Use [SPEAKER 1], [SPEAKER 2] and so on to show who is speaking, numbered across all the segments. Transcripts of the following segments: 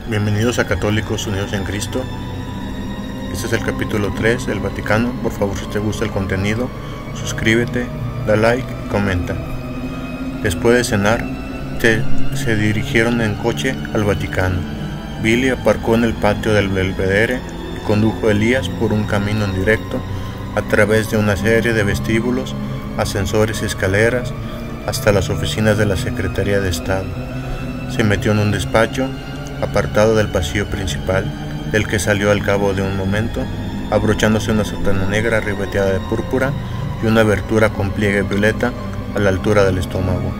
[SPEAKER 1] Bienvenidos a Católicos Unidos en Cristo. Este es el capítulo 3 del Vaticano. Por favor, si te gusta el contenido, suscríbete, da like y comenta. Después de cenar, se dirigieron en coche al Vaticano. Billy aparcó en el patio del Belvedere y condujo a Elías por un camino en directo a través de una serie de vestíbulos, ascensores y escaleras hasta las oficinas de la Secretaría de Estado. Se metió en un despacho apartado del pasillo principal, del que salió al cabo de un momento, abrochándose una sotana negra ribeteada de púrpura y una abertura con pliegue violeta a la altura del estómago.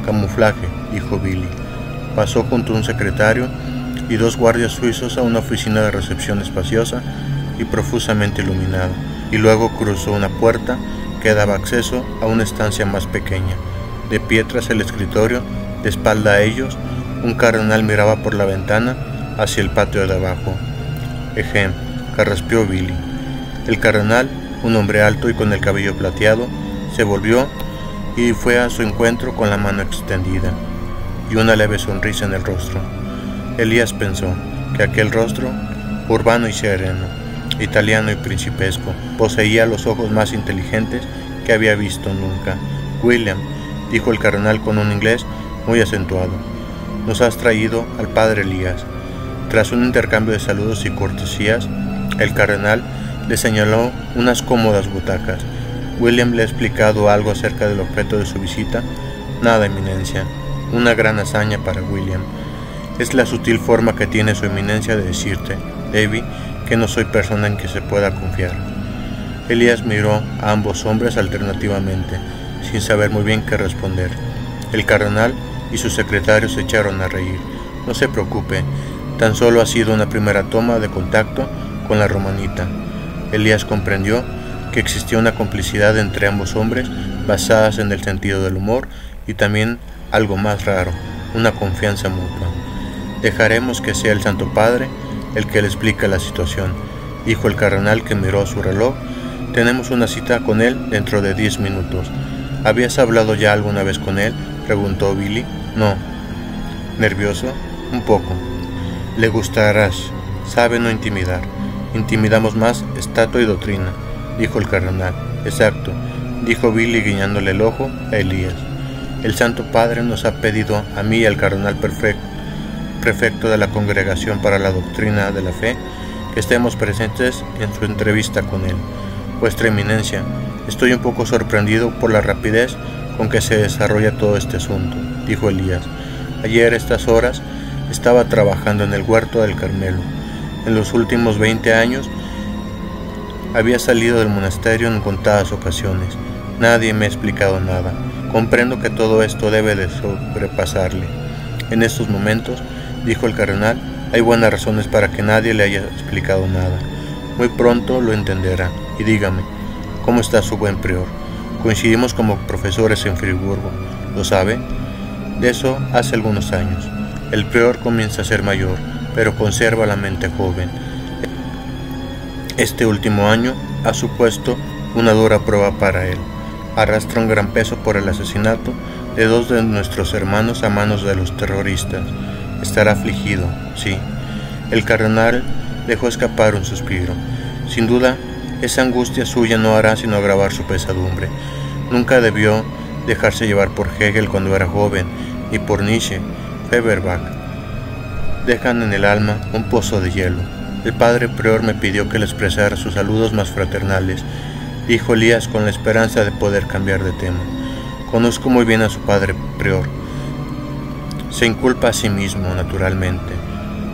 [SPEAKER 1] Camuflaje, dijo Billy. Pasó junto a un secretario y dos guardias suizos a una oficina de recepción espaciosa y profusamente iluminada, y luego cruzó una puerta que daba acceso a una estancia más pequeña. De pie tras el escritorio, de espalda a ellos, un cardenal miraba por la ventana hacia el patio de abajo. Ejem, carraspeó Billy. El cardenal, un hombre alto y con el cabello plateado, se volvió y fue a su encuentro con la mano extendida y una leve sonrisa en el rostro. Elías pensó que aquel rostro, urbano y sereno, italiano y principesco, poseía los ojos más inteligentes que había visto nunca. William, dijo el cardenal con un inglés muy acentuado, nos has traído al padre Elías. Tras un intercambio de saludos y cortesías, el cardenal le señaló unas cómodas butacas. William le ha explicado algo acerca del objeto de su visita. Nada, eminencia. Una gran hazaña para William. Es la sutil forma que tiene su eminencia de decirte, Davy, que no soy persona en que se pueda confiar. Elías miró a ambos hombres alternativamente, sin saber muy bien qué responder. El cardenal y su secretario se echaron a reír. No se preocupe, tan solo ha sido una primera toma de contacto con la romanita. Elías comprendió que existía una complicidad entre ambos hombres basadas en el sentido del humor y también algo más raro, una confianza mutua. Dejaremos que sea el Santo Padre el que le explique la situación, dijo el cardenal, que miró a su reloj. Tenemos una cita con él dentro de 10 minutos. ¿Habías hablado ya alguna vez con él?, preguntó Billy. No. ¿Nervioso? Un poco. Le gustarás. Sabe no intimidar. Intimidamos más estatua y doctrina, dijo el cardenal. Exacto, dijo Billy guiñándole el ojo a Elías. El Santo Padre nos ha pedido a mí y al cardenal prefecto de la Congregación para la Doctrina de la Fe que estemos presentes en su entrevista con él. Vuestra eminencia, estoy un poco sorprendido por la rapidez con que se desarrolla todo este asunto, dijo Elías. Ayer a estas horas estaba trabajando en el huerto del Carmelo. En los últimos 20 años había salido del monasterio en contadas ocasiones. Nadie me ha explicado nada. Comprendo que todo esto debe de sobrepasarle. En estos momentos, dijo el cardenal, hay buenas razones para que nadie le haya explicado nada. Muy pronto lo entenderá. Y dígame, ¿cómo está su buen prior? Coincidimos como profesores en Friburgo, ¿lo sabe? De eso hace algunos años. El prior comienza a ser mayor, pero conserva la mente joven. Este último año ha supuesto una dura prueba para él. Arrastra un gran peso por el asesinato de dos de nuestros hermanos a manos de los terroristas. Estará afligido, sí. El cardenal dejó escapar un suspiro. Sin duda, esa angustia suya no hará sino agravar su pesadumbre. Nunca debió dejarse llevar por Hegel cuando era joven, ni por Nietzsche, Feuerbach. Dejan en el alma un pozo de hielo. El padre prior me pidió que le expresara sus saludos más fraternales, dijo Elías con la esperanza de poder cambiar de tema. Conozco muy bien a su padre prior. Se inculpa a sí mismo, naturalmente.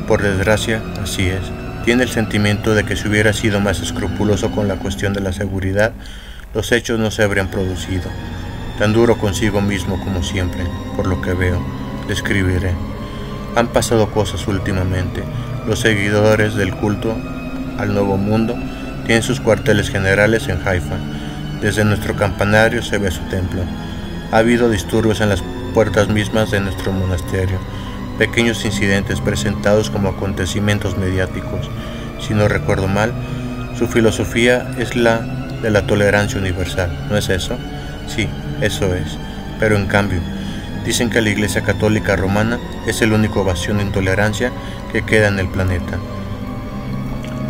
[SPEAKER 1] Por desgracia, así es. Tiene el sentimiento de que si hubiera sido más escrupuloso con la cuestión de la seguridad, los hechos no se habrían producido. Tan duro consigo mismo como siempre, por lo que veo. Le escribiré. Han pasado cosas últimamente. Los seguidores del culto al Nuevo Mundo tienen sus cuarteles generales en Haifa. Desde nuestro campanario se ve su templo. Ha habido disturbios en las puertas mismas de nuestro monasterio. Pequeños incidentes presentados como acontecimientos mediáticos. Si no recuerdo mal, su filosofía es la de la tolerancia universal, ¿no es eso? Sí, eso es. Pero en cambio, Dicen que la Iglesia Católica Romana es el único bastión de intolerancia que queda en el planeta,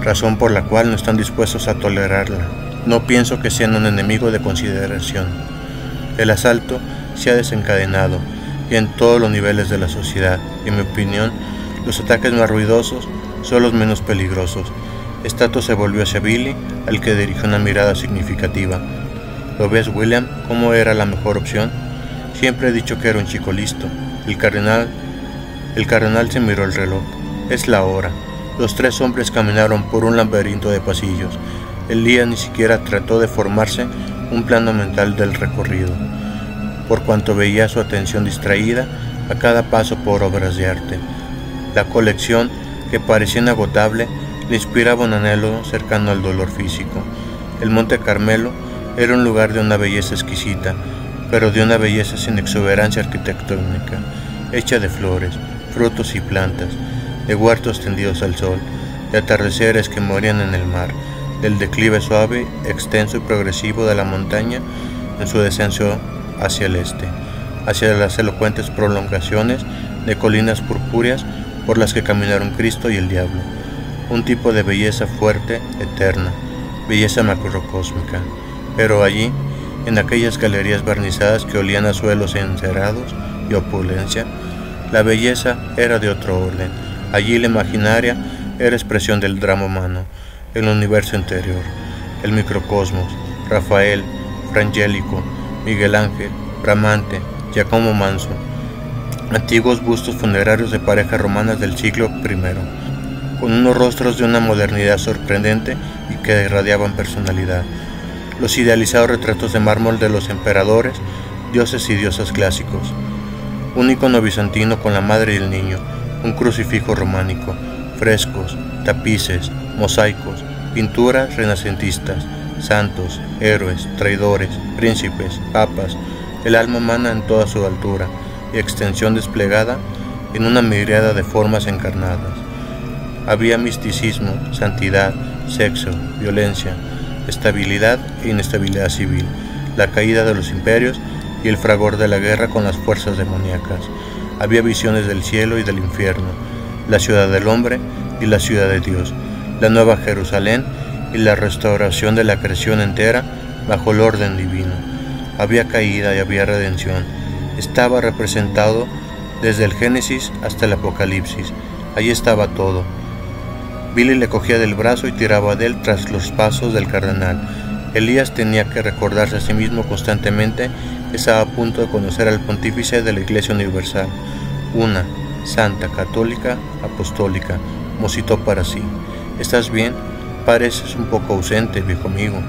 [SPEAKER 1] razón por la cual no están dispuestos a tolerarla. No pienso que sean un enemigo de consideración. El asalto se ha desencadenado y en todos los niveles de la sociedad. En mi opinión, los ataques más ruidosos son los menos peligrosos. Stato se volvió hacia Billy, al que dirigió una mirada significativa. ¿Lo ves, William? ¿Cómo era la mejor opción? Siempre he dicho que era un chico listo. El cardenal se miró el reloj. Es la hora. Los tres hombres caminaron por un laberinto de pasillos. Elías ni siquiera trató de formarse un plano mental del recorrido, por cuanto veía su atención distraída a cada paso por obras de arte. La colección, que parecía inagotable, le inspiraba un anhelo cercano al dolor físico. El Monte Carmelo era un lugar de una belleza exquisita, pero de una belleza sin exuberancia arquitectónica, hecha de flores, frutos y plantas, de huertos tendidos al sol, de atardeceres que morían en el mar, del declive suave, extenso y progresivo de la montaña en su descenso hacia el este, hacia las elocuentes prolongaciones de colinas purpúreas por las que caminaron Cristo y el diablo. Un tipo de belleza fuerte, eterna, belleza macrocósmica. Pero allí, en aquellas galerías barnizadas que olían a suelos encerados y opulencia, la belleza era de otro orden. Allí la imaginaria era expresión del drama humano, el universo interior, el microcosmos. Rafael, Frangélico, Miguel Ángel, Bramante, Giacomo Manso, antiguos bustos funerarios de parejas romanas del siglo I, con unos rostros de una modernidad sorprendente y que irradiaban personalidad. Los idealizados retratos de mármol de los emperadores, dioses y diosas clásicos. Un icono bizantino con la madre y el niño, un crucifijo románico, frescos, tapices, mosaicos, pinturas renacentistas, santos, héroes, traidores, príncipes, papas, el alma humana en toda su altura y extensión desplegada en una miríada de formas encarnadas. Había misticismo, santidad, sexo, violencia, estabilidad e inestabilidad civil, la caída de los imperios y el fragor de la guerra con las fuerzas demoníacas. Había visiones del cielo y del infierno, la ciudad del hombre y la ciudad de Dios, la nueva Jerusalén y la restauración de la creación entera bajo el orden divino. Había caída y había redención. Estaba representado desde el Génesis hasta el Apocalipsis. Allí estaba todo. Billy le cogía del brazo y tiraba de él tras los pasos del cardenal. Elías tenía que recordarse a sí mismo constantemente que estaba a punto de conocer al pontífice de la Iglesia Universal, una, santa, católica, apostólica, musitó para sí. ¿Estás bien? Pareces un poco ausente, viejo amigo.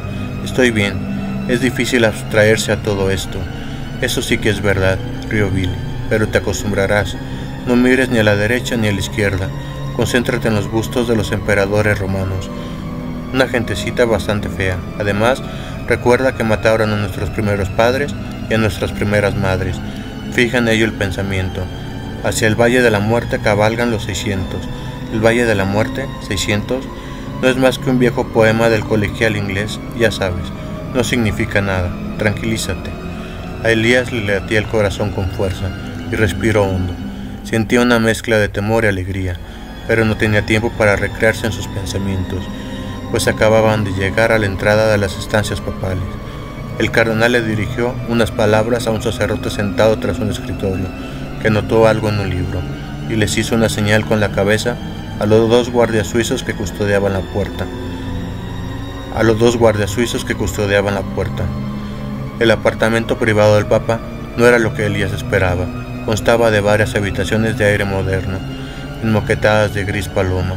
[SPEAKER 1] Estoy bien. Es difícil abstraerse a todo esto. Eso sí que es verdad, rió Billy, pero te acostumbrarás. No mires ni a la derecha ni a la izquierda. Concéntrate en los bustos de los emperadores romanos. Una gentecita bastante fea. Además, recuerda que mataron a nuestros primeros padres y a nuestras primeras madres. Fija en ello el pensamiento. Hacia el Valle de la Muerte cabalgan los 600. El Valle de la Muerte, 600, no es más que un viejo poema del colegial inglés, ya sabes. No significa nada. Tranquilízate. A Elías le latía el corazón con fuerza y respiró hondo. Sentía una mezcla de temor y alegría, pero no tenía tiempo para recrearse en sus pensamientos, pues acababan de llegar a la entrada de las estancias papales. El cardenal le dirigió unas palabras a un sacerdote sentado tras un escritorio, que notó algo en un libro, y les hizo una señal con la cabeza a los dos guardias suizos que custodiaban la puerta. El apartamento privado del Papa no era lo que Elías esperaba. Constaba de varias habitaciones de aire moderno, enmoquetadas de gris paloma.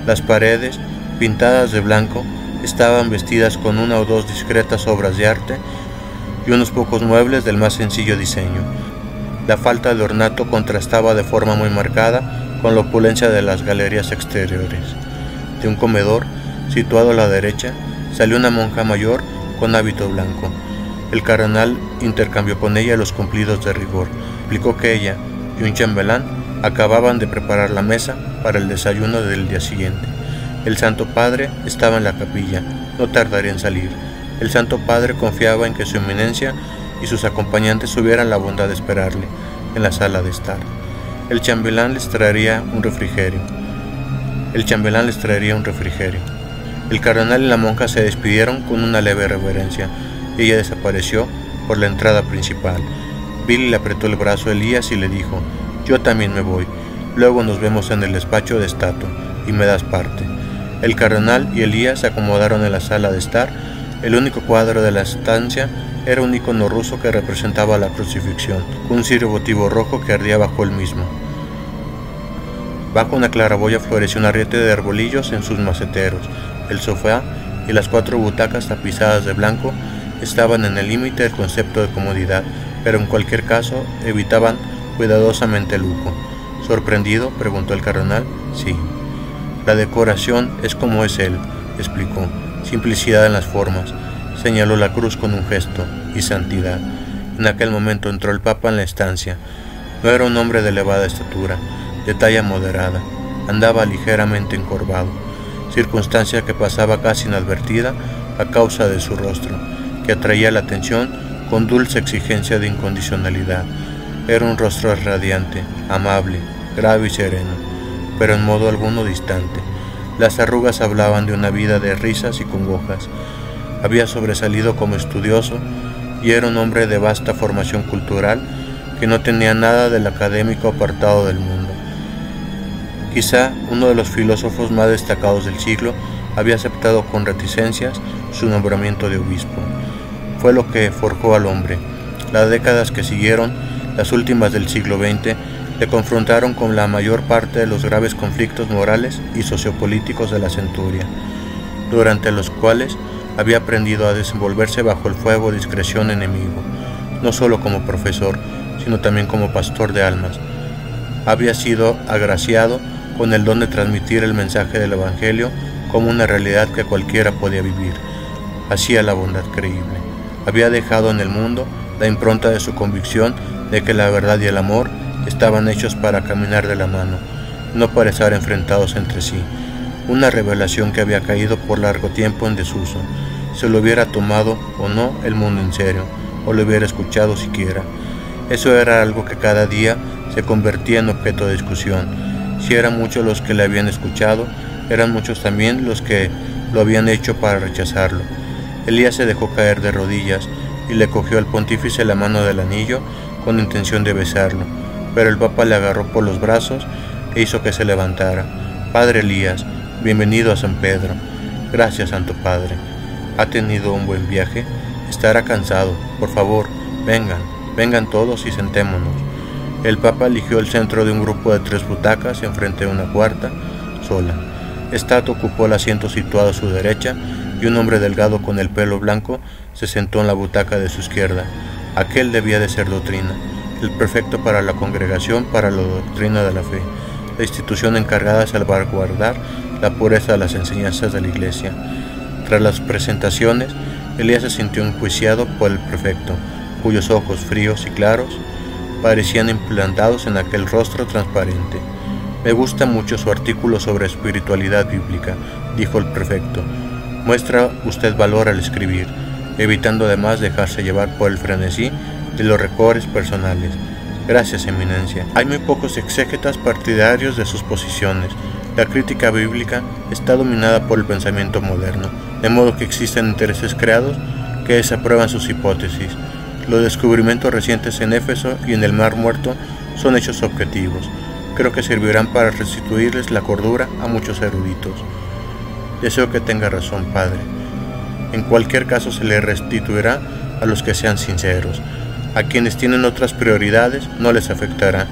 [SPEAKER 1] Las paredes, pintadas de blanco, estaban vestidas con una o dos discretas obras de arte y unos pocos muebles del más sencillo diseño. La falta de ornato contrastaba de forma muy marcada con la opulencia de las galerías exteriores. De un comedor, situado a la derecha, salió una monja mayor con hábito blanco. El cardenal intercambió con ella los cumplidos de rigor. Explicó que ella y un chambelán acababan de preparar la mesa para el desayuno del día siguiente. El Santo Padre estaba en la capilla, no tardaría en salir. El Santo Padre confiaba en que su eminencia y sus acompañantes tuvieran la bondad de esperarle. en la sala de estar. El chambelán les traería un refrigerio. El cardenal y la monja se despidieron con una leve reverencia y ella desapareció por la entrada principal. Billy le apretó el brazo a Elías y le dijo: «Yo también me voy. Luego nos vemos en el despacho de Stato y me das parte». El cardenal y Elías se acomodaron en la sala de estar. El único cuadro de la estancia era un icono ruso que representaba la crucifixión, con un cirio votivo rojo que ardía bajo el mismo. Bajo una claraboya floreció un arriete de arbolillos en sus maceteros. El sofá y las 4 butacas tapizadas de blanco estaban en el límite del concepto de comodidad, pero en cualquier caso evitaban cuidadosamente el lujo. ¿Sorprendido?, preguntó el cardenal. Sí. La decoración es como es él, explicó. Simplicidad en las formas. Señaló la cruz con un gesto. Y santidad. En aquel momento entró el Papa en la estancia. No era un hombre de elevada estatura, de talla moderada. Andaba ligeramente encorvado, circunstancia que pasaba casi inadvertida a causa de su rostro, que atraía la atención con dulce exigencia de incondicionalidad. Era un rostro radiante, amable, grave y sereno, pero en modo alguno distante. Las arrugas hablaban de una vida de risas y congojas. Había sobresalido como estudioso y era un hombre de vasta formación cultural que no tenía nada del académico apartado del mundo. Quizá uno de los filósofos más destacados del siglo había aceptado con reticencias su nombramiento de obispo. Fue lo que forjó al hombre. Las décadas que siguieron, las últimas del siglo XX, le confrontaron con la mayor parte de los graves conflictos morales y sociopolíticos de la centuria, durante los cuales había aprendido a desenvolverse bajo el fuego de discreción enemigo, no solo como profesor, sino también como pastor de almas. Había sido agraciado con el don de transmitir el mensaje del Evangelio como una realidad que cualquiera podía vivir. Hacía la bondad creíble. Había dejado en el mundo la impronta de su convicción de que la verdad y el amor estaban hechos para caminar de la mano, no para estar enfrentados entre sí. Una revelación que había caído por largo tiempo en desuso. Se lo hubiera tomado o no el mundo en serio, o lo hubiera escuchado siquiera. Eso era algo que cada día se convertía en objeto de discusión. Si eran muchos los que le habían escuchado, eran muchos también los que lo habían hecho para rechazarlo. Elías se dejó caer de rodillas y le cogió al pontífice la mano del anillo con intención de besarlo, pero el Papa le agarró por los brazos e hizo que se levantara. «Padre Elías, bienvenido a San Pedro». «Gracias, Santo Padre». «¿Ha tenido un buen viaje? Estará cansado. Por favor, vengan todos y sentémonos». El Papa eligió el centro de un grupo de 3 butacas enfrente de una cuarta, sola. Stato ocupó el asiento situado a su derecha y un hombre delgado con el pelo blanco se sentó en la butaca de su izquierda. Aquel debía de ser Doctrina, el prefecto para la Congregación para la Doctrina de la Fe, la institución encargada de salvaguardar la pureza de las enseñanzas de la Iglesia. Tras las presentaciones, Elías se sintió enjuiciado por el prefecto, cuyos ojos fríos y claros parecían implantados en aquel rostro transparente. «Me gusta mucho su artículo sobre espiritualidad bíblica», dijo el prefecto. «Muestra usted valor al escribir, evitando además dejarse llevar por el frenesí de los recores personales». «Gracias, Eminencia. Hay muy pocos exégetas partidarios de sus posiciones. La crítica bíblica está dominada por el pensamiento moderno, de modo que existen intereses creados que desaprueban sus hipótesis. Los descubrimientos recientes en Éfeso y en el Mar Muerto son hechos objetivos. Creo que servirán para restituirles la cordura a muchos eruditos». «Deseo que tenga razón, padre. En cualquier caso se le restituirá a los que sean sinceros. A quienes tienen otras prioridades no les afectará.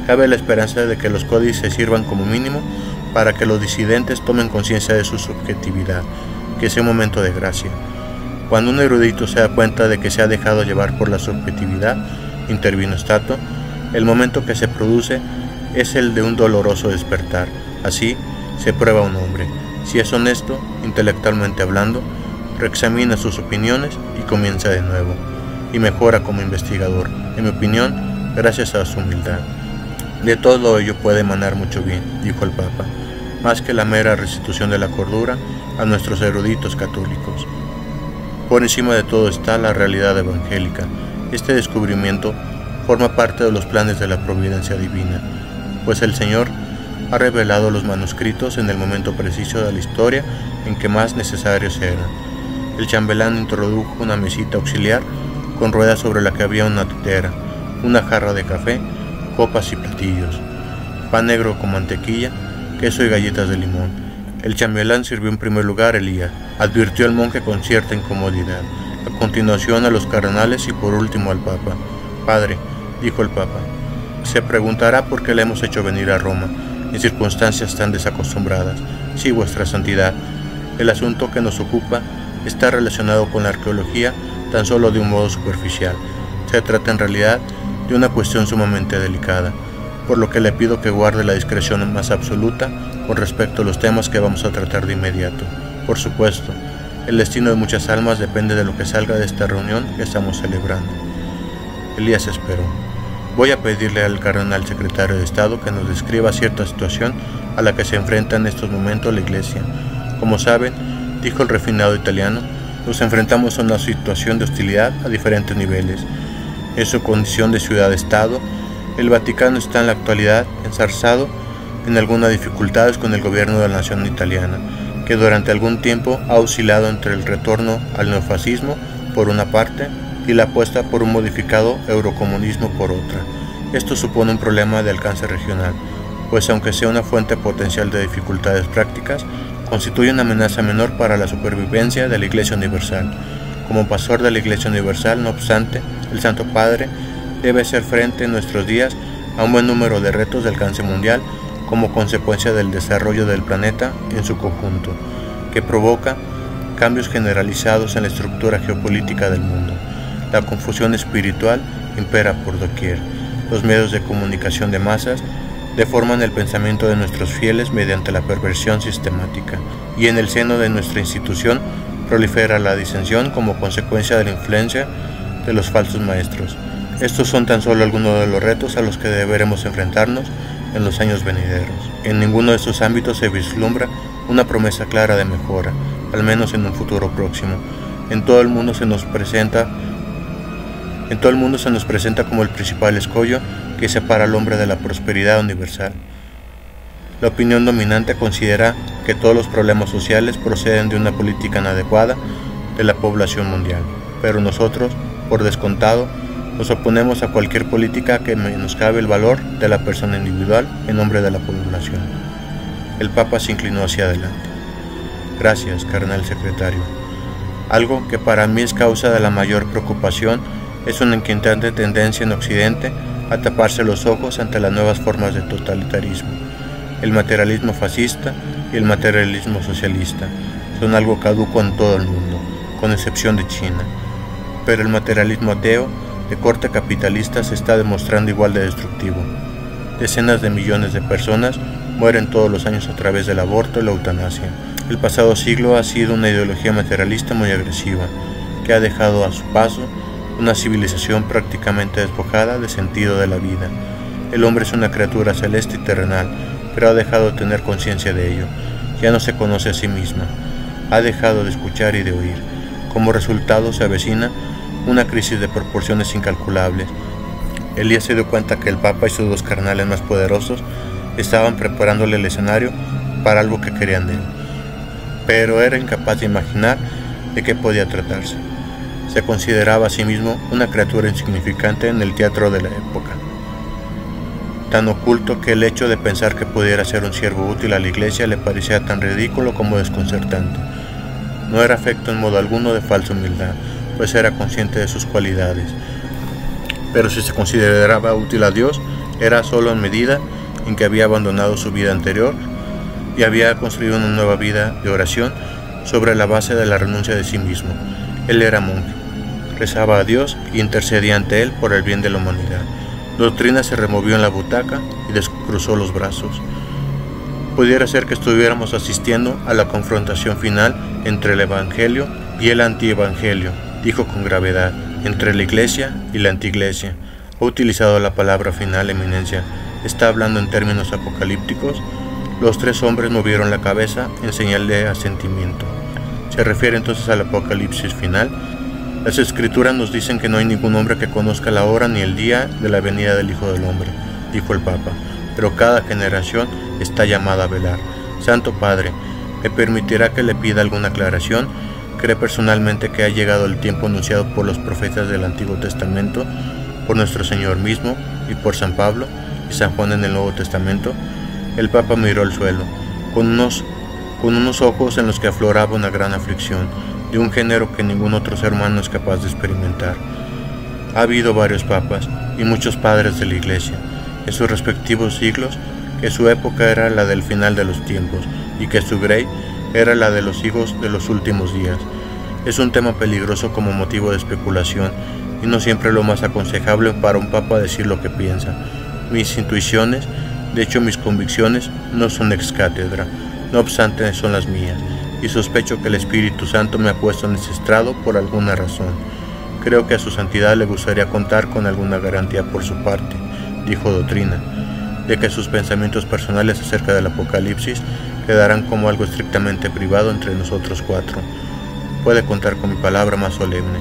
[SPEAKER 1] Cabe la esperanza de que los códices sirvan como mínimo para que los disidentes tomen conciencia de su subjetividad, que sea un momento de gracia». «Cuando un erudito se da cuenta de que se ha dejado llevar por la subjetividad», intervino Stato, «el momento que se produce es el de un doloroso despertar. Así se prueba un hombre. Si es honesto, intelectualmente hablando, reexamina sus opiniones y comienza de nuevo, y mejora como investigador, en mi opinión, gracias a su humildad. De todo ello puede emanar mucho bien», dijo el Papa, «más que la mera restitución de la cordura a nuestros eruditos católicos. Por encima de todo está la realidad evangélica. Este descubrimiento forma parte de los planes de la providencia divina, pues el Señor ha revelado los manuscritos en el momento preciso de la historia en que más necesarios eran. El chambelán introdujo una mesita auxiliar con ruedas sobre la que había una tetera, una jarra de café, copas y platillos, pan negro con mantequilla, queso y galletas de limón. El chambelán sirvió en primer lugar a Elías, advirtió al monje con cierta incomodidad, a continuación a los cardenales y por último al Papa. «Padre», dijo el Papa, «se preguntará por qué le hemos hecho venir a Roma en circunstancias tan desacostumbradas. Sí, vuestra santidad, el asunto que nos ocupa está relacionado con la arqueología tan solo de un modo superficial. Se trata en realidad de una cuestión sumamente delicada, por lo que le pido que guarde la discreción más absoluta con respecto a los temas que vamos a tratar de inmediato. Por supuesto, el destino de muchas almas depende de lo que salga de esta reunión que estamos celebrando». Elías esperó. «Voy a pedirle al cardenal secretario de Estado que nos describa cierta situación a la que se enfrenta en estos momentos la Iglesia. Como saben», dijo el refinado italiano, «nos enfrentamos a una situación de hostilidad a diferentes niveles. En su condición de ciudad-estado, el Vaticano está en la actualidad enzarzado en algunas dificultades con el gobierno de la nación italiana, que durante algún tiempo ha oscilado entre el retorno al neofascismo por una parte y la apuesta por un modificado eurocomunismo por otra. Esto supone un problema de alcance regional, pues aunque sea una fuente potencial de dificultades prácticas, constituye una amenaza menor para la supervivencia de la Iglesia Universal. Como pastor de la Iglesia Universal, no obstante, el Santo Padre debe hacer frente en nuestros días a un buen número de retos de alcance mundial como consecuencia del desarrollo del planeta en su conjunto, que provoca cambios generalizados en la estructura geopolítica del mundo. La confusión espiritual impera por doquier. Los medios de comunicación de masas deforman el pensamiento de nuestros fieles mediante la perversión sistemática, y en el seno de nuestra institución prolifera la disensión como consecuencia de la influencia de los falsos maestros. Estos son tan solo algunos de los retos a los que deberemos enfrentarnos en los años venideros. En ninguno de estos ámbitos se vislumbra una promesa clara de mejora, al menos en un futuro próximo. En todo el mundo se nos presenta como el principal escollo que separa al hombre de la prosperidad universal. La opinión dominante considera que todos los problemas sociales proceden de una política inadecuada de la población mundial, pero nosotros, por descontado, nos oponemos a cualquier política que menoscabe el valor de la persona individual en nombre de la población. El Papa se inclinó hacia adelante. «Gracias, cardenal secretario. Algo que para mí es causa de la mayor preocupación es una inquietante tendencia en Occidente a taparse los ojos ante las nuevas formas de totalitarismo. El materialismo fascista y el materialismo socialista son algo caduco en todo el mundo, con excepción de China. Pero el materialismo ateo de corte capitalista se está demostrando igual de destructivo. Decenas de millones de personas mueren todos los años a través del aborto y la eutanasia. El pasado siglo ha sido una ideología materialista muy agresiva, que ha dejado a su paso una civilización prácticamente despojada de sentido de la vida. El hombre es una criatura celeste y terrenal, pero ha dejado de tener conciencia de ello. Ya no se conoce a sí misma. Ha dejado de escuchar y de oír. Como resultado se avecina una crisis de proporciones incalculables. Elías se dio cuenta que el Papa y sus dos cardenales más poderosos estaban preparándole el escenario para algo que querían de él, pero era incapaz de imaginar de qué podía tratarse. Se consideraba a sí mismo una criatura insignificante en el teatro de la época, tan oculto que el hecho de pensar que pudiera ser un siervo útil a la Iglesia le parecía tan ridículo como desconcertante. No era afecto en modo alguno de falsa humildad, pues era consciente de sus cualidades, pero si se consideraba útil a Dios, era solo en medida en que había abandonado su vida anterior y había construido una nueva vida de oración sobre la base de la renuncia de sí mismo. Él era monje, rezaba a Dios y intercedía ante él por el bien de la humanidad. Doctrina se removió en la butaca y descruzó los brazos. Pudiera ser que estuviéramos asistiendo a la confrontación final entre el Evangelio y el antievangelio, dijo con gravedad, entre la Iglesia y la antiiglesia. Ha utilizado la palabra final, eminencia. ¿Está hablando en términos apocalípticos? Los tres hombres movieron la cabeza en señal de asentimiento. ¿Se refiere entonces al apocalipsis final? Las Escrituras nos dicen que no hay ningún hombre que conozca la hora ni el día de la venida del Hijo del Hombre, dijo el Papa, pero cada generación está llamada a velar. Santo Padre, ¿me permitirá que le pida alguna aclaración? ¿Cree personalmente que ha llegado el tiempo anunciado por los profetas del Antiguo Testamento, por nuestro Señor mismo y por San Pablo y San Juan en el Nuevo Testamento? El Papa miró al suelo, con unos ojos en los que afloraba una gran aflicción, de un género que ningún otro ser humano es capaz de experimentar. Ha habido varios papas y muchos padres de la Iglesia, en sus respectivos siglos, que su época era la del final de los tiempos y que su grey era la de los hijos de los últimos días. Es un tema peligroso como motivo de especulación y no siempre lo más aconsejable para un papa decir lo que piensa. Mis intuiciones, de hecho mis convicciones, no son ex cátedra, no obstante son las mías, y sospecho que el Espíritu Santo me ha puesto en ese estrado por alguna razón. Creo que a su santidad le gustaría contar con alguna garantía por su parte, dijo Doctrina, de que sus pensamientos personales acerca del Apocalipsis quedarán como algo estrictamente privado entre nosotros cuatro. Puede contar con mi palabra más solemne.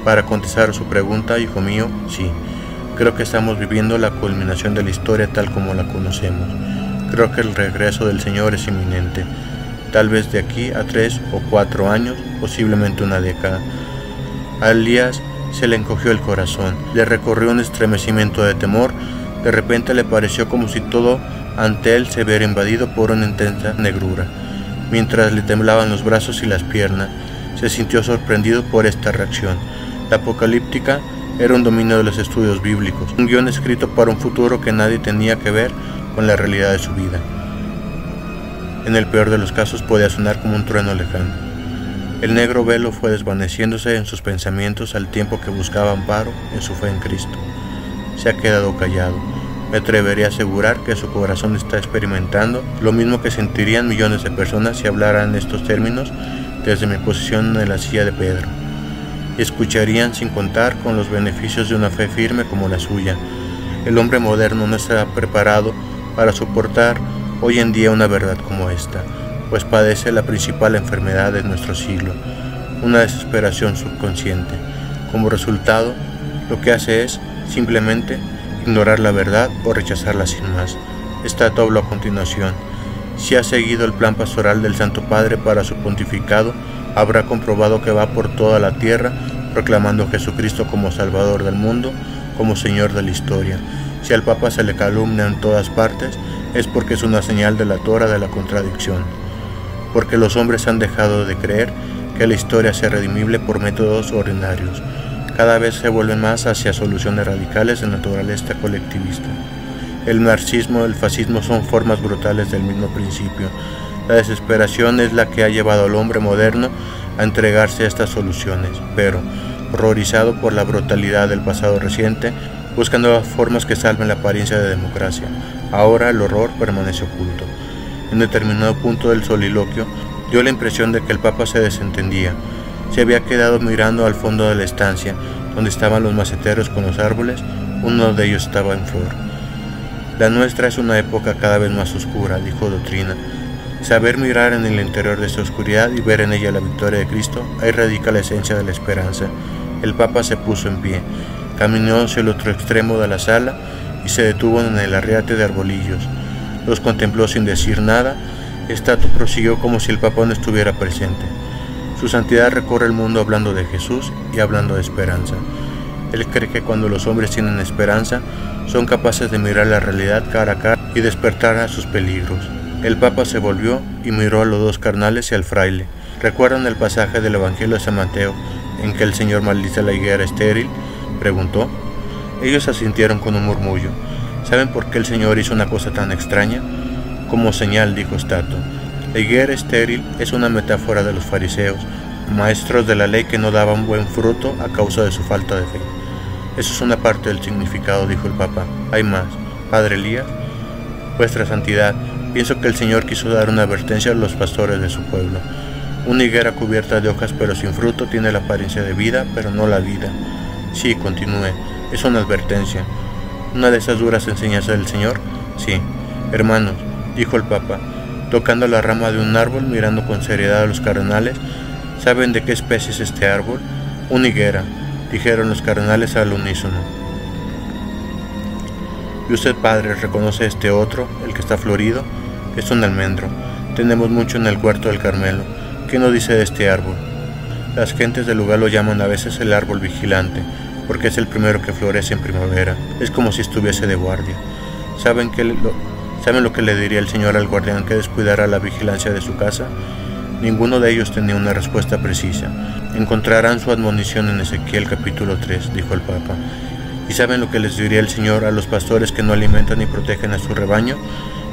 [SPEAKER 1] Para contestar a su pregunta, hijo mío, sí. Creo que estamos viviendo la culminación de la historia tal como la conocemos. Creo que el regreso del Señor es inminente, tal vez de aquí a 3 o 4 años, posiblemente una década. A Elías se le encogió el corazón, le recorrió un estremecimiento de temor. De repente le pareció como si todo ante él se viera invadido por una intensa negrura. Mientras le temblaban los brazos y las piernas, se sintió sorprendido por esta reacción. La apocalíptica era un dominio de los estudios bíblicos, un guión escrito para un futuro que nadie tenía que ver con la realidad de su vida. En el peor de los casos podía sonar como un trueno lejano. El negro velo fue desvaneciéndose en sus pensamientos al tiempo que buscaba amparo en su fe en Cristo. Se ha quedado callado. Me atrevería a asegurar que su corazón está experimentando lo mismo que sentirían millones de personas si hablaran en estos términos desde mi posición en la silla de Pedro. Y escucharían sin contar con los beneficios de una fe firme como la suya. El hombre moderno no está preparado para soportar hoy en día una verdad como esta, pues padece la principal enfermedad de nuestro siglo, una desesperación subconsciente. Como resultado, lo que hace es, simplemente, ignorar la verdad o rechazarla sin más. Estato habló a continuación. Si ha seguido el plan pastoral del Santo Padre para su pontificado, habrá comprobado que va por toda la tierra proclamando a Jesucristo como Salvador del mundo, como Señor de la historia. Si al Papa se le calumnia en todas partes, es porque es una señal delatora de la contradicción, porque los hombres han dejado de creer que la historia sea redimible por métodos ordinarios. Cada vez se vuelven más hacia soluciones radicales de naturaleza colectivista. El marxismo y el fascismo son formas brutales del mismo principio. La desesperación es la que ha llevado al hombre moderno a entregarse a estas soluciones, pero, horrorizado por la brutalidad del pasado reciente, buscando las formas que salven la apariencia de democracia. Ahora el horror permanece oculto. En determinado punto del soliloquio, dio la impresión de que el Papa se desentendía. Se había quedado mirando al fondo de la estancia, donde estaban los maceteros con los árboles. Uno de ellos estaba en flor. La nuestra es una época cada vez más oscura, dijo Doctrina. Saber mirar en el interior de esta oscuridad y ver en ella la victoria de Cristo, ahí radica la esencia de la esperanza. El Papa se puso en pie, caminó hacia el otro extremo de la sala y se detuvo en el arriate de arbolillos. Los contempló sin decir nada. Estato prosiguió como si el Papa no estuviera presente. Su santidad recorre el mundo hablando de Jesús y hablando de esperanza. Él cree que cuando los hombres tienen esperanza, son capaces de mirar la realidad cara a cara y despertar a sus peligros. El Papa se volvió y miró a los dos carnales y al fraile. ¿Recuerdan el pasaje del Evangelio de San Mateo en que el Señor maldice la higuera estéril?, preguntó. Ellos asintieron con un murmullo. ¿Saben por qué el Señor hizo una cosa tan extraña? Como señal, dijo Estato. La higuera estéril es una metáfora de los fariseos, maestros de la ley que no daban buen fruto a causa de su falta de fe. Eso es una parte del significado, dijo el Papa. Hay más. Padre Elías, vuestra santidad, pienso que el Señor quiso dar una advertencia a los pastores de su pueblo. Una higuera cubierta de hojas pero sin fruto tiene la apariencia de vida, pero no la vida. Sí, continúe, es una advertencia. ¿Una de esas duras enseñanzas del Señor? Sí. Hermanos, dijo el Papa, tocando la rama de un árbol, mirando con seriedad a los cardenales, ¿saben de qué especie es este árbol? Una higuera, dijeron los cardenales al unísono. ¿Y usted, padre, reconoce este otro, el que está florido? Es un almendro. Tenemos mucho en el huerto del Carmelo. ¿Qué nos dice de este árbol? Las gentes del lugar lo llaman a veces el árbol vigilante, porque es el primero que florece en primavera. Es como si estuviese de guardia. ¿Saben lo que le diría el Señor al guardián que descuidara la vigilancia de su casa? Ninguno de ellos tenía una respuesta precisa. Encontrarán su admonición en Ezequiel capítulo 3, dijo el Papa. ¿Y saben lo que les diría el Señor a los pastores que no alimentan ni protegen a su rebaño?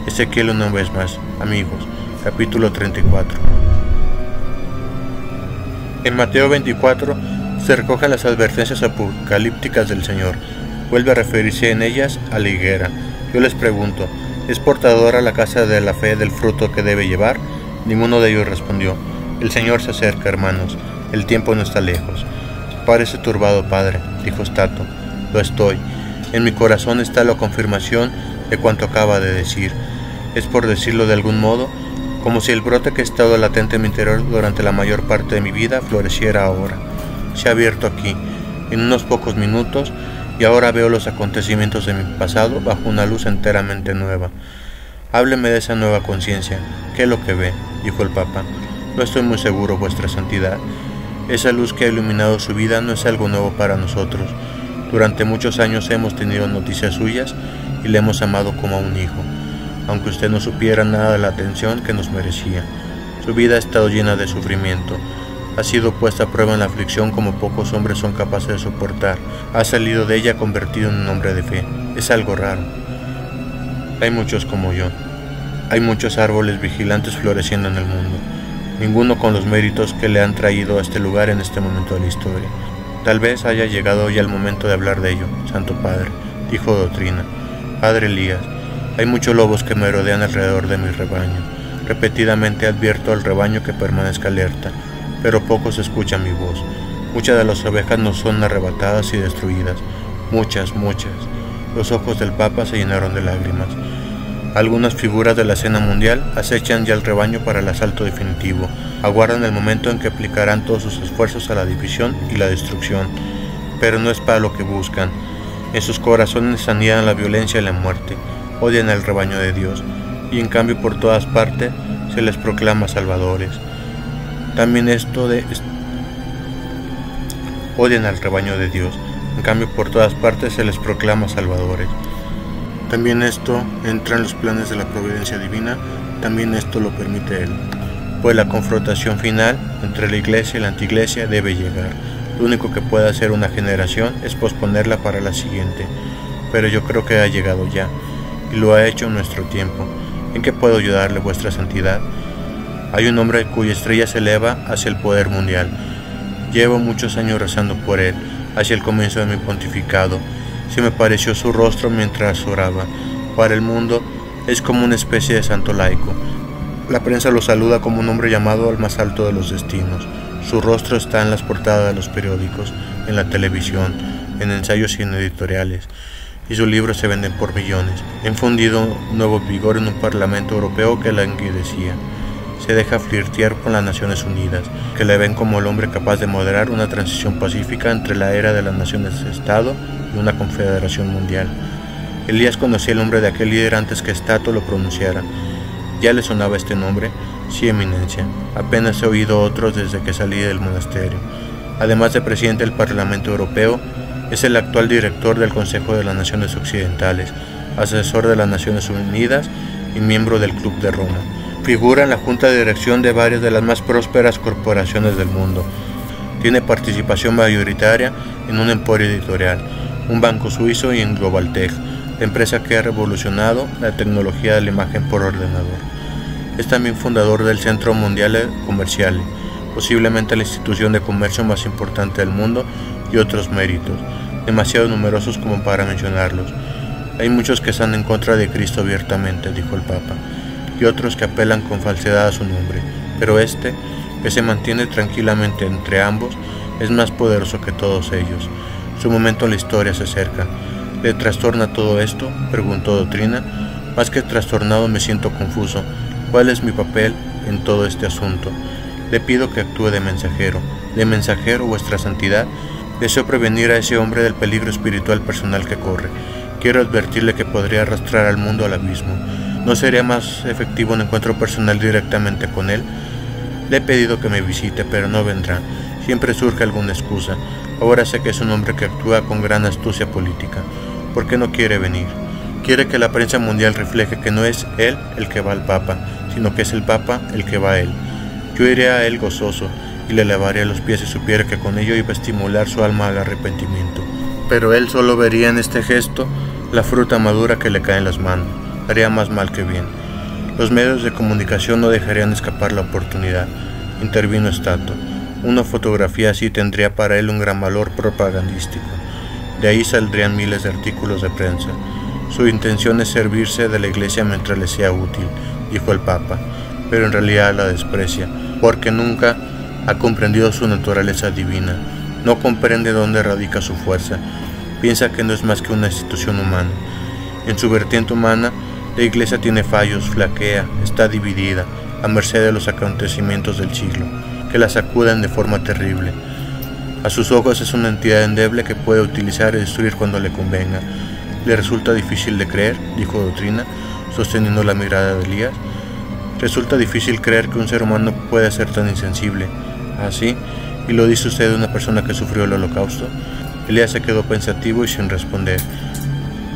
[SPEAKER 1] Ezequiel una vez más, amigos, capítulo 34. En Mateo 24 se recogen las advertencias apocalípticas del Señor. Vuelve a referirse en ellas a la higuera. Yo les pregunto, ¿es portadora la casa de la fe del fruto que debe llevar? Ninguno de ellos respondió. El Señor se acerca, hermanos. El tiempo no está lejos. Parece turbado, padre, dijo Stato. Lo estoy. En mi corazón está la confirmación de cuanto acaba de decir. Es, por decirlo de algún modo, como si el brote que ha estado latente en mi interior durante la mayor parte de mi vida floreciera ahora. Se ha abierto aquí, en unos pocos minutos, y ahora veo los acontecimientos de mi pasado bajo una luz enteramente nueva. Hábleme de esa nueva conciencia. ¿Qué es lo que ve?, dijo el Papa. No estoy muy seguro, vuestra santidad. Esa luz que ha iluminado su vida no es algo nuevo para nosotros. Durante muchos años hemos tenido noticias suyas y le hemos amado como a un hijo, aunque usted no supiera nada de la atención que nos merecía. Su vida ha estado llena de sufrimiento. Ha sido puesta a prueba en la aflicción como pocos hombres son capaces de soportar. Ha salido de ella convertido en un hombre de fe. Es algo raro. Hay muchos como yo. Hay muchos árboles vigilantes floreciendo en el mundo, ninguno con los méritos que le han traído a este lugar en este momento de la historia. Tal vez haya llegado ya el momento de hablar de ello, Santo Padre, dijo Doctrina. Padre Elías, hay muchos lobos que me rodean alrededor de mi rebaño. Repetidamente advierto al rebaño que permanezca alerta, pero pocos escuchan mi voz. Muchas de las ovejas nos son arrebatadas y destruidas. Muchas. Los ojos del Papa se llenaron de lágrimas. Algunas figuras de la escena mundial acechan ya el rebaño para el asalto definitivo. Aguardan el momento en que aplicarán todos sus esfuerzos a la división y la destrucción. Pero no es para lo que buscan. En sus corazones anidan la violencia y la muerte. Odian al rebaño de Dios, y en cambio por todas partes se les proclama salvadores. También odian al rebaño de Dios, en cambio por todas partes se les proclama salvadores. También esto entra en los planes de la providencia divina, también esto lo permite Él. Pues la confrontación final entre la iglesia y la antiiglesia debe llegar. Lo único que puede hacer una generación es posponerla para la siguiente, pero yo creo que ha llegado ya, y lo ha hecho en nuestro tiempo. ¿En qué puedo ayudarle, vuestra santidad? Hay un hombre cuya estrella se eleva hacia el poder mundial. Llevo muchos años rezando por él, hacia el comienzo de mi pontificado. Se me pareció su rostro mientras oraba. Para el mundo es como una especie de santo laico. La prensa lo saluda como un hombre llamado al más alto de los destinos. Su rostro está en las portadas de los periódicos, en la televisión, en ensayos y en editoriales, y sus libros se venden por millones. Ha infundido nuevo vigor en un Parlamento Europeo que languidecía. Se deja flirtear con las Naciones Unidas, que le ven como el hombre capaz de moderar una transición pacífica entre la era de las naciones de Estado y una confederación mundial. Elías conocía el nombre de aquel líder antes que Stato lo pronunciara. ¿Ya le sonaba este nombre? Sí, eminencia. Apenas he oído otros desde que salí del monasterio. Además de presidente del Parlamento Europeo, es el actual director del Consejo de las Naciones Occidentales, asesor de las Naciones Unidas y miembro del Club de Roma. Figura en la junta de dirección de varias de las más prósperas corporaciones del mundo. Tiene participación mayoritaria en un emporio editorial, un banco suizo y en Globaltech, la empresa que ha revolucionado la tecnología de la imagen por ordenador. Es también fundador del Centro Mondiale Commerciale, posiblemente la institución de comercio más importante del mundo, y otros méritos, demasiado numerosos como para mencionarlos. Hay muchos que están en contra de Cristo abiertamente, dijo el Papa, y otros que apelan con falsedad a su nombre, pero este, que se mantiene tranquilamente entre ambos, es más poderoso que todos ellos. Su momento en la historia se acerca. ¿Le trastorna todo esto?, preguntó Doctrina. Más que trastornado, me siento confuso. ¿Cuál es mi papel en todo este asunto? Le pido que actúe de mensajero. De mensajero, vuestra santidad, deseo prevenir a ese hombre del peligro espiritual personal que corre. Quiero advertirle que podría arrastrar al mundo al abismo. ¿No sería más efectivo un encuentro personal directamente con él? Le he pedido que me visite, pero no vendrá. Siempre surge alguna excusa. Ahora sé que es un hombre que actúa con gran astucia política. ¿Por qué no quiere venir? Quiere que la prensa mundial refleje que no es él el que va al Papa, sino que es el Papa el que va a él. Yo iré a él gozoso y le lavaré los pies si supiera que con ello iba a estimular su alma al arrepentimiento. Pero él solo vería en este gesto la fruta madura que le cae en las manos. Haría más mal que bien. Los medios de comunicación no dejarían escapar la oportunidad, intervino Stato. Una fotografía así tendría para él un gran valor propagandístico. De ahí saldrían miles de artículos de prensa. Su intención es servirse de la Iglesia mientras le sea útil, dijo el Papa, pero en realidad la desprecia, porque nunca ha comprendido su naturaleza divina. No comprende dónde radica su fuerza. Piensa que no es más que una institución humana. En su vertiente humana, la Iglesia tiene fallos, flaquea, está dividida, a merced de los acontecimientos del siglo, que la sacuden de forma terrible. A sus ojos es una entidad endeble que puede utilizar y destruir cuando le convenga. Le resulta difícil de creer, dijo Doctrina, sosteniendo la mirada de Elías. Resulta difícil creer que un ser humano pueda ser tan insensible. ¿Así? ¿Y lo dice usted de una persona que sufrió el holocausto? Elías se quedó pensativo y sin responder.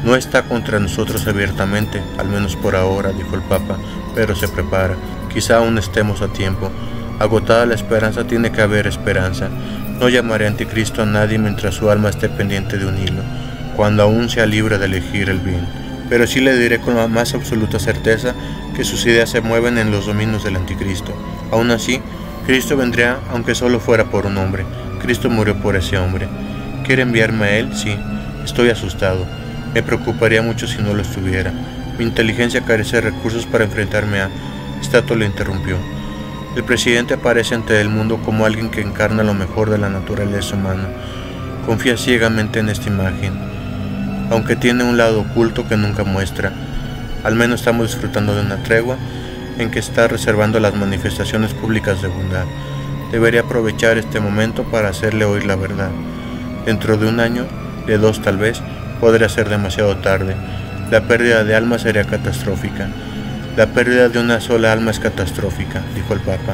[SPEAKER 1] No está contra nosotros abiertamente, al menos por ahora, dijo el Papa, pero se prepara. Quizá aún estemos a tiempo. Agotada la esperanza, tiene que haber esperanza. No llamaré anticristo a nadie mientras su alma esté pendiente de un hilo, cuando aún sea libre de elegir el bien. Pero sí le diré con la más absoluta certeza que sus ideas se mueven en los dominios del anticristo. Aún así, Cristo vendría aunque solo fuera por un hombre. Cristo murió por ese hombre. ¿Quiere enviarme a él? Sí. Estoy asustado. Me preocuparía mucho si no lo estuviera. Mi inteligencia carece de recursos para enfrentarme a... Stato le interrumpió. El presidente aparece ante el mundo como alguien que encarna lo mejor de la naturaleza humana. Confía ciegamente en esta imagen, aunque tiene un lado oculto que nunca muestra. Al menos estamos disfrutando de una tregua en que está reservando las manifestaciones públicas de bondad. Debería aprovechar este momento para hacerle oír la verdad. Dentro de un año, de 2 tal vez, podría ser demasiado tarde. La pérdida de alma sería catastrófica. La pérdida de una sola alma es catastrófica, dijo el Papa.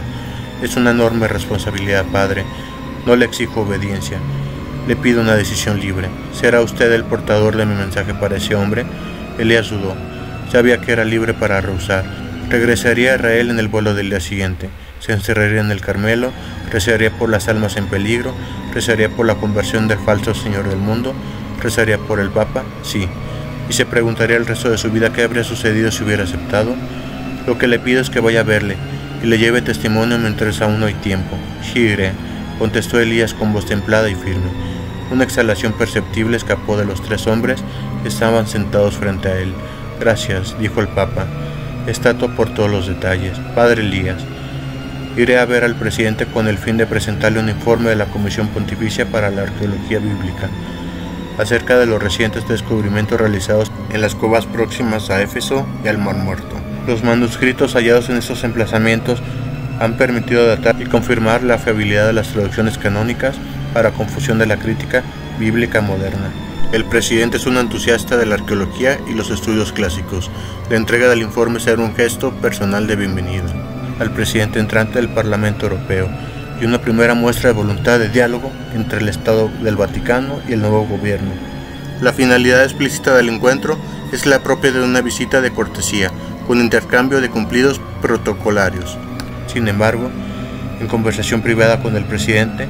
[SPEAKER 1] Es una enorme responsabilidad, padre. No le exijo obediencia. Le pido una decisión libre. ¿Será usted el portador de mi mensaje para ese hombre? Elías dudó. Sabía que era libre para rehusar. Regresaría a Israel en el vuelo del día siguiente. Se encerraría en el Carmelo, rezaría por las almas en peligro, rezaría por la conversión del falso Señor del mundo, rezaría por el Papa, sí. Y se preguntaría el resto de su vida qué habría sucedido si hubiera aceptado. Lo que le pido es que vaya a verle y le lleve testimonio mientras aún no hay tiempo. Sí iré, contestó Elías con voz templada y firme. Una exhalación perceptible escapó de los 3 hombres que estaban sentados frente a él. Gracias, dijo el Papa. Stato por todos los detalles. Padre Elías, iré a ver al presidente con el fin de presentarle un informe de la Comisión Pontificia para la Arqueología Bíblica acerca de los recientes descubrimientos realizados en las cuevas próximas a Éfeso y al Mar Muerto. Los manuscritos hallados en estos emplazamientos han permitido datar y confirmar la fiabilidad de las traducciones canónicas para confusión de la crítica bíblica moderna. El presidente es un entusiasta de la arqueología y los estudios clásicos. La entrega del informe será un gesto personal de bienvenida al presidente entrante del Parlamento Europeo y una primera muestra de voluntad de diálogo entre el Estado del Vaticano y el nuevo gobierno. La finalidad explícita del encuentro es la propia de una visita de cortesía, con intercambio de cumplidos protocolarios. Sin embargo, en conversación privada con el presidente,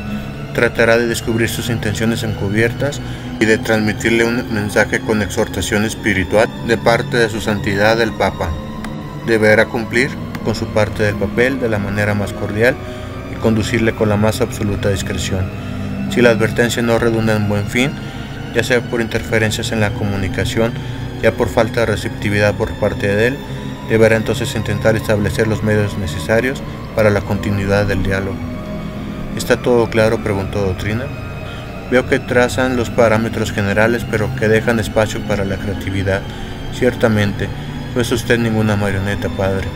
[SPEAKER 1] tratará de descubrir sus intenciones encubiertas y de transmitirle un mensaje con exhortación espiritual de parte de su santidad el Papa. Deberá cumplir con su parte del papel de la manera más cordial y conducirle con la más absoluta discreción. Si la advertencia no redunda en buen fin, ya sea por interferencias en la comunicación, ya por falta de receptividad por parte de él, deberá entonces intentar establecer los medios necesarios para la continuidad del diálogo. ¿Está todo claro?, preguntó Doctrina. Veo que trazan los parámetros generales, pero que dejan espacio para la creatividad. Ciertamente, no es usted ninguna marioneta, padre.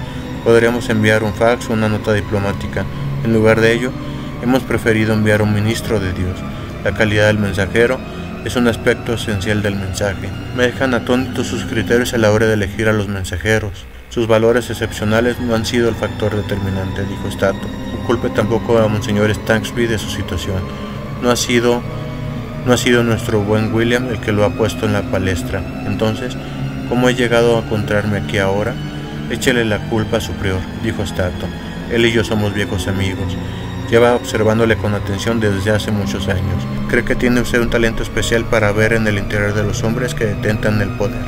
[SPEAKER 1] Podríamos enviar un fax o una nota diplomática. En lugar de ello, hemos preferido enviar un ministro de Dios. La calidad del mensajero es un aspecto esencial del mensaje. Me dejan atónitos sus criterios a la hora de elegir a los mensajeros. Sus valores excepcionales no han sido el factor determinante, dijo Stato. No culpe tampoco a Monseñor Stansby de su situación. No ha sido nuestro buen William el que lo ha puesto en la palestra. Entonces, ¿cómo he llegado a encontrarme aquí ahora? Échele la culpa a su prior, dijo Stato. Él y yo somos viejos amigos. Lleva observándole con atención desde hace muchos años. Cree que tiene usted un talento especial para ver en el interior de los hombres que detentan el poder.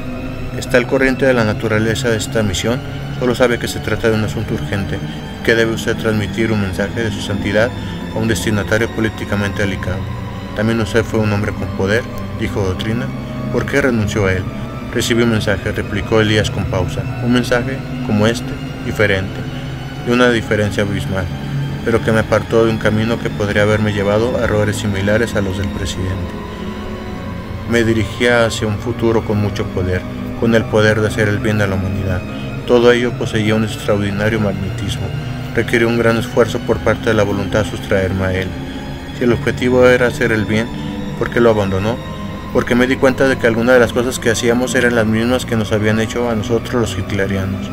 [SPEAKER 1] Está al corriente de la naturaleza de esta misión, solo sabe que se trata de un asunto urgente, que debe usted transmitir un mensaje de su santidad a un destinatario políticamente delicado. También usted fue un hombre con poder, dijo Doctrina. ¿Por qué renunció a él? Recibí un mensaje, replicó Elías con pausa. Un mensaje como este, diferente, de una diferencia abismal, pero que me apartó de un camino que podría haberme llevado a errores similares a los del presidente. Me dirigía hacia un futuro con mucho poder, con el poder de hacer el bien a la humanidad. Todo ello poseía un extraordinario magnetismo. Requirió un gran esfuerzo por parte de la voluntad sustraerme a él. Si el objetivo era hacer el bien, ¿por qué lo abandonó? Porque me di cuenta de que algunas de las cosas que hacíamos eran las mismas que nos habían hecho a nosotros los hitlerianos.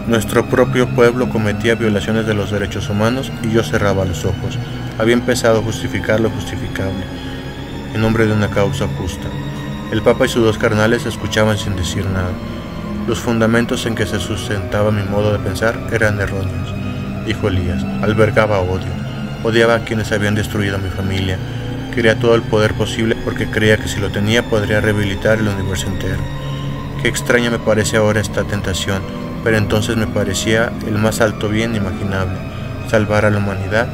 [SPEAKER 1] Nuestro propio pueblo cometía violaciones de los derechos humanos y yo cerraba los ojos. Había empezado a justificar lo justificable, en nombre de una causa justa. El Papa y sus dos cardenales escuchaban sin decir nada. Los fundamentos en que se sustentaba mi modo de pensar eran erróneos, dijo Elías. Albergaba odio. Odiaba a quienes habían destruido a mi familia. Quería todo el poder posible porque creía que si lo tenía podría rehabilitar el universo entero. Qué extraña me parece ahora esta tentación, pero entonces me parecía el más alto bien imaginable. Salvar a la humanidad.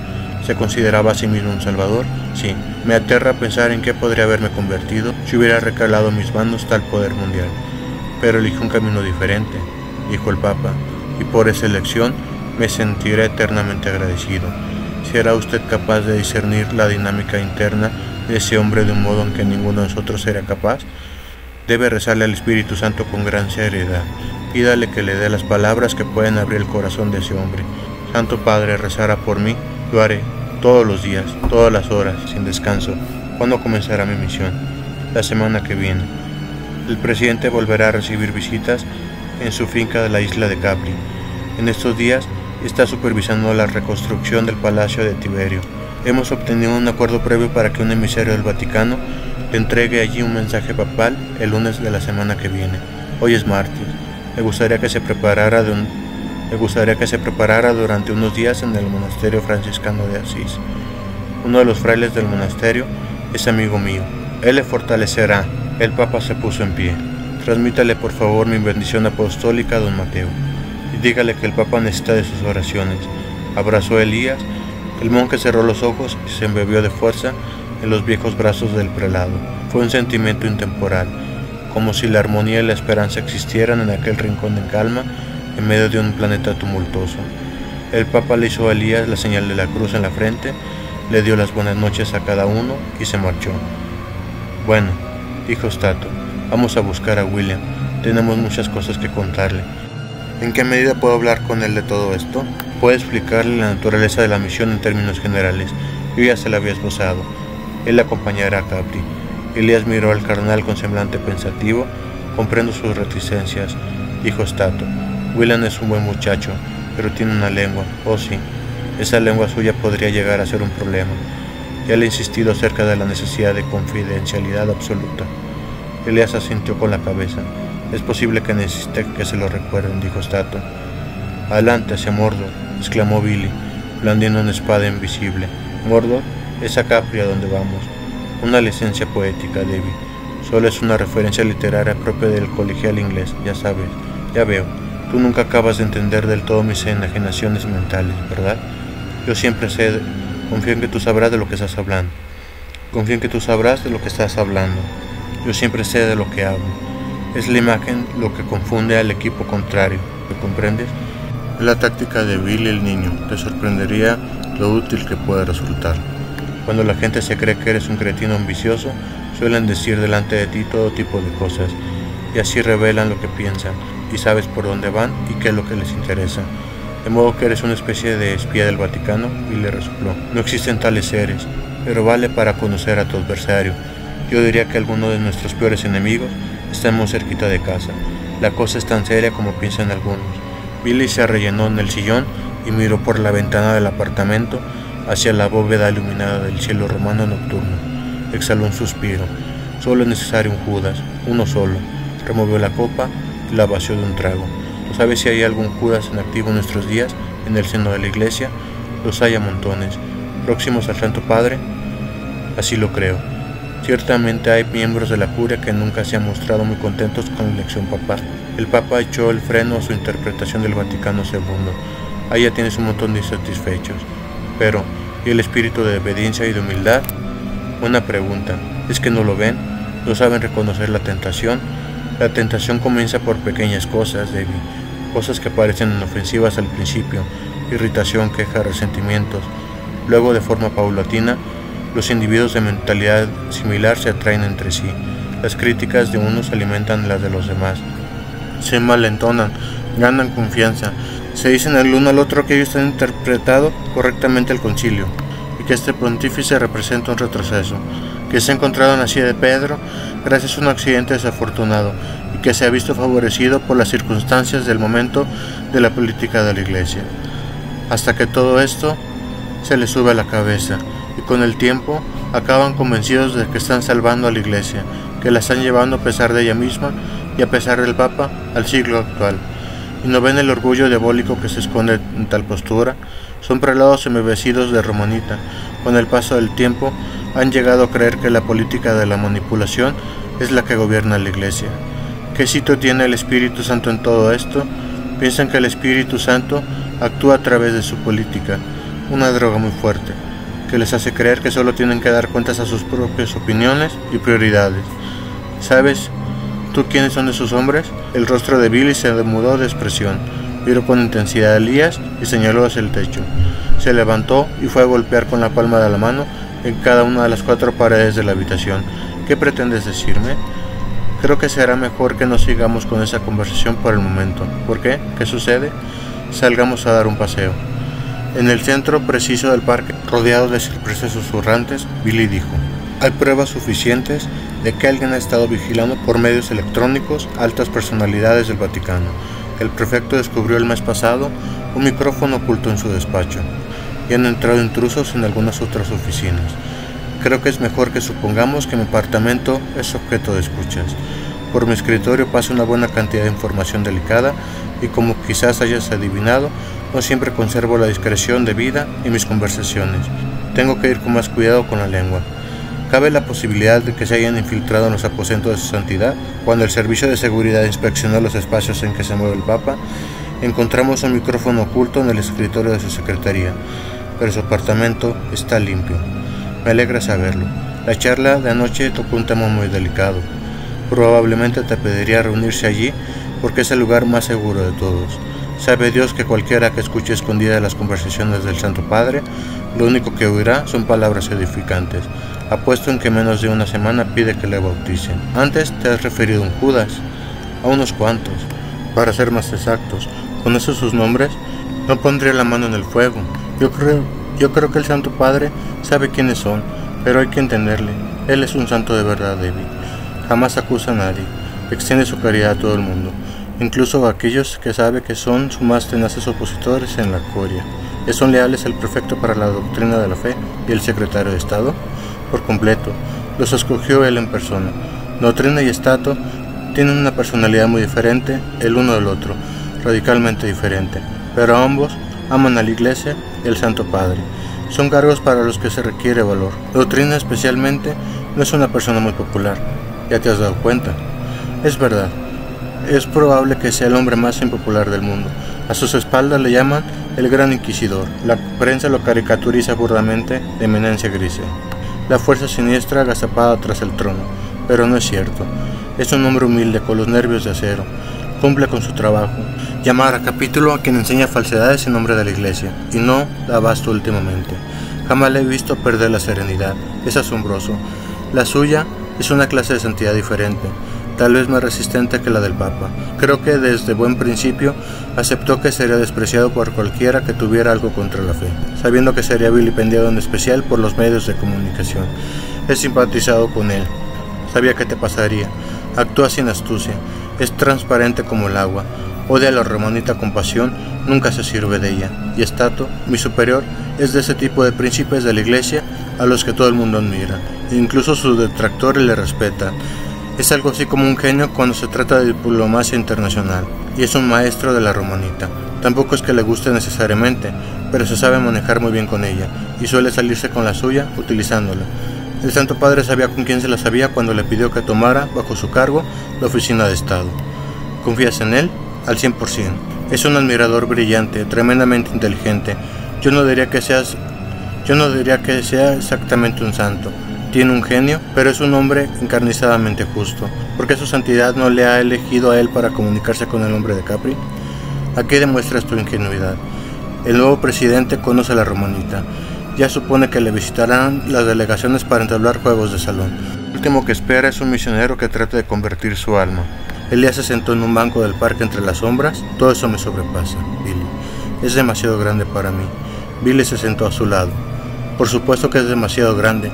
[SPEAKER 1] ¿Se consideraba a sí mismo un salvador? Sí. Me aterra pensar en qué podría haberme convertido si hubiera recalado en mis manos tal poder mundial. Pero elige un camino diferente, dijo el Papa, y por esa elección me sentiré eternamente agradecido. ¿Será usted capaz de discernir la dinámica interna de ese hombre de un modo en que ninguno de nosotros será capaz? Debe rezarle al Espíritu Santo con gran seriedad. Pídale que le dé las palabras que pueden abrir el corazón de ese hombre. Santo Padre, rezará por mí. Lo haré todos los días, todas las horas, sin descanso. ¿Cuándo comenzará mi misión? La semana que viene. El presidente volverá a recibir visitas en su finca de la isla de Capri. En estos días está supervisando la reconstrucción del Palacio de Tiberio. Hemos obtenido un acuerdo previo para que un emisario del Vaticano le entregue allí un mensaje papal el lunes de la semana que viene. Hoy es martes. Me gustaría que se preparara durante unos días en el monasterio franciscano de Asís. Uno de los frailes del monasterio es amigo mío. Él le fortalecerá. El Papa se puso en pie. Transmítale por favor mi bendición apostólica a don Mateo y dígale que el Papa necesita de sus oraciones. Abrazó a Elías. El monje cerró los ojos y se embebió de fuerza en los viejos brazos del prelado. Fue un sentimiento intemporal, como si la armonía y la esperanza existieran en aquel rincón de calma en medio de un planeta tumultuoso. El Papa le hizo a Elías la señal de la cruz en la frente, le dio las buenas noches a cada uno y se marchó. Bueno, dijo Stato, vamos a buscar a William. Tenemos muchas cosas que contarle. ¿En qué medida puedo hablar con él de todo esto? Puedo explicarle la naturaleza de la misión en términos generales. Yo ya se la había esbozado. Él acompañará a Capri. Elías miró al cardenal con semblante pensativo. Comprendo sus reticencias, dijo Stato. William es un buen muchacho, pero tiene una lengua. Oh sí, esa lengua suya podría llegar a ser un problema. Ya le he insistido acerca de la necesidad de confidencialidad absoluta. Elías asintió con la cabeza. Es posible que necesite que se lo recuerden, dijo Stato. Adelante hacia Mordor, exclamó Billy, blandiendo una espada invisible. Mordor es a Capri a donde vamos. Una licencia poética, Debbie. Solo es una referencia literaria propia del colegial inglés, ya sabes. Ya veo. Tú nunca acabas de entender del todo mis enajenaciones mentales, ¿verdad? Yo siempre sé. Confío en que tú sabrás de lo que estás hablando. Confío en que tú sabrás de lo que estás hablando. Yo siempre sé de lo que hablo. Es la imagen lo que confunde al equipo contrario. ¿Me comprendes? La táctica de Billy el niño. Te sorprendería lo útil que puede resultar. Cuando la gente se cree que eres un cretino ambicioso, suelen decir delante de ti todo tipo de cosas, y así revelan lo que piensan, y sabes por dónde van y qué es lo que les interesa. ¿De modo que eres una especie de espía del Vaticano? Y le resopló. No existen tales seres, pero vale para conocer a tu adversario. Yo diría que alguno de nuestros peores enemigos está muy cerquita de casa. La cosa es tan seria como piensan algunos. Billy se arrellanó en el sillón y miró por la ventana del apartamento hacia la bóveda iluminada del cielo romano nocturno. Exhaló un suspiro. Solo es necesario un Judas, uno solo. Removió la copa y la vació de un trago. ¿Tú sabes si hay algún Judas en activo en nuestros días, en el seno de la iglesia? Los hay a montones. ¿Próximos al Santo Padre? Así lo creo. Ciertamente hay miembros de la curia que nunca se han mostrado muy contentos con la elección papal. El Papa echó el freno a su interpretación del Vaticano II. Ahí ya tienes un montón de insatisfechos. Pero, ¿y el espíritu de obediencia y de humildad? Una pregunta. ¿Es que no lo ven? ¿No saben reconocer la tentación? La tentación comienza por pequeñas cosas, Debbie. Cosas que parecen inofensivas al principio. Irritación, queja, resentimientos. Luego, de forma paulatina, los individuos de mentalidad similar se atraen entre sí. Las críticas de unos alimentan las de los demás. Se malentonan, ganan confianza. Se dicen el uno al otro que ellos han interpretado correctamente el concilio y que este pontífice representa un retroceso, que se ha encontrado en la silla de Pedro gracias a un accidente desafortunado y que se ha visto favorecido por las circunstancias del momento de la política de la Iglesia. Hasta que todo esto se les sube a la cabeza y con el tiempo acaban convencidos de que están salvando a la Iglesia, que la están llevando a pesar de ella misma y a pesar del Papa al siglo actual. Y no ven el orgullo diabólico que se esconde en tal postura. Son prelados embebecidos de romanita. Con el paso del tiempo han llegado a creer que la política de la manipulación es la que gobierna la Iglesia. ¿Qué sitio tiene el Espíritu Santo en todo esto? Piensan que el Espíritu Santo actúa a través de su política, una droga muy fuerte, que les hace creer que solo tienen que dar cuentas a sus propias opiniones y prioridades. ¿Sabes tú quiénes son esos hombres? El rostro de Billy se demudó de expresión. Miró con intensidad a Elías y señaló hacia el techo. Se levantó y fue a golpear con la palma de la mano en cada una de las 4 paredes de la habitación. ¿Qué pretendes decirme? Creo que será mejor que no sigamos con esa conversación por el momento. ¿Por qué? ¿Qué sucede? Salgamos a dar un paseo. En el centro preciso del parque, rodeado de cipreses susurrantes, Billy dijo: hay pruebas suficientes de que alguien ha estado vigilando por medios electrónicos altas personalidades del Vaticano. El prefecto descubrió el mes pasado un micrófono oculto en su despacho y han entrado intrusos en algunas otras oficinas. Creo que es mejor que supongamos que mi apartamento es objeto de escuchas. Por mi escritorio pasa una buena cantidad de información delicada y, como quizás hayas adivinado, no siempre conservo la discreción debida en mis conversaciones. Tengo que ir con más cuidado con la lengua. ¿Cabe la posibilidad de que se hayan infiltrado en los aposentos de su santidad? Cuando el servicio de seguridad inspeccionó los espacios en que se mueve el Papa, encontramos un micrófono oculto en el escritorio de su secretaría, pero su apartamento está limpio. Me alegra saberlo. La charla de anoche tocó un tema muy delicado. Probablemente te pediría reunirse allí porque es el lugar más seguro de todos. Sabe Dios que cualquiera que escuche escondida las conversaciones del Santo Padre, lo único que oirá son palabras edificantes. Apuesto en que menos de una semana pide que le bauticen. Antes te has referido a un Judas, a unos cuantos. Para ser más exactos, ¿conoces sus nombres? No pondría la mano en el fuego. Yo creo que el Santo Padre sabe quiénes son, pero hay que entenderle. Él es un santo de verdad, David. Jamás acusa a nadie. Extiende su caridad a todo el mundo, incluso a aquellos que sabe que son sus más tenaces opositores en la curia. ¿Son leales el prefecto para la doctrina de la fe y el secretario de Estado? Por completo. Los escogió él en persona. Doctrina y Estado tienen una personalidad muy diferente el uno del otro, radicalmente diferente, pero ambos aman a la Iglesia y al Santo Padre. Son cargos para los que se requiere valor. Doctrina, especialmente, no es una persona muy popular. ¿Ya te has dado cuenta? Es verdad. Es probable que sea el hombre más impopular del mundo. A sus espaldas le llaman el Gran Inquisidor. La prensa lo caricaturiza burdamente de eminencia grise. La fuerza siniestra agazapada tras el trono. Pero no es cierto. Es un hombre humilde con los nervios de acero. Cumple con su trabajo. Llamar a capítulo a quien enseña falsedades en nombre de la Iglesia. Y no da abasto últimamente. Jamás le he visto perder la serenidad. Es asombroso. La suya es una clase de santidad diferente. tal vez más resistente que la del Papa. Creo que desde buen principio aceptó que sería despreciado por cualquiera que tuviera algo contra la fe, sabiendo que sería vilipendiado en especial por los medios de comunicación. He simpatizado con él. Sabía que te pasaría. Actúa sin astucia. Es transparente como el agua. Odia a la romanita con pasión, nunca se sirve de ella. Y Estato, mi superior, es de ese tipo de príncipes de la iglesia a los que todo el mundo admira. Incluso sus detractores le respetan. Es algo así como un genio cuando se trata de diplomacia internacional. Y es un maestro de la romanita. Tampoco es que le guste necesariamente, pero se sabe manejar muy bien con ella, y suele salirse con la suya utilizándola. El Santo Padre sabía con quién se la sabía cuando le pidió que tomara, bajo su cargo, la oficina de Estado. ¿Confías en él? Al 100%. Es un admirador brillante, tremendamente inteligente. Yo no diría que sea exactamente un santo. Tiene un genio, pero es un hombre encarnizadamente justo. ¿Por qué su santidad no le ha elegido a él para comunicarse con el hombre de Capri? Aquí demuestras tu ingenuidad. El nuevo presidente conoce a la romanita. Ya supone que le visitarán las delegaciones para entablar juegos de salón. Lo último que espera es un misionero que trate de convertir su alma. Elías se sentó en un banco del parque entre las sombras. Todo eso me sobrepasa, Billy. Es demasiado grande para mí. Billy se sentó a su lado. Por supuesto que es demasiado grande.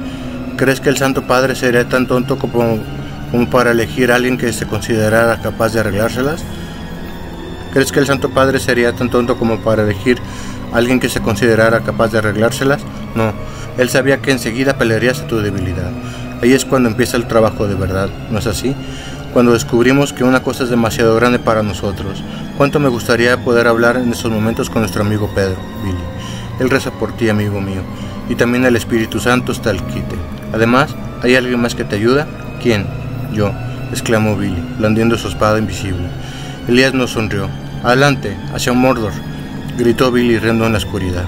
[SPEAKER 1] ¿Crees que el Santo Padre sería tan tonto como para elegir a alguien que se considerara capaz de arreglárselas? ¿Crees que el Santo Padre sería tan tonto como para elegir a alguien que se considerara capaz de arreglárselas? No, él sabía que enseguida pelearías a tu debilidad. Ahí es cuando empieza el trabajo de verdad, ¿no es así? Cuando descubrimos que una cosa es demasiado grande para nosotros. ¿Cuánto me gustaría poder hablar en esos momentos con nuestro amigo Pedro, Billy? Él reza por ti, amigo mío, y también el Espíritu Santo está al quite. Además, ¿hay alguien más que te ayuda? ¿Quién? Yo, exclamó Billy, blandiendo su espada invisible. Elías no sonrió. Adelante, hacia Mordor, gritó Billy riendo en la oscuridad.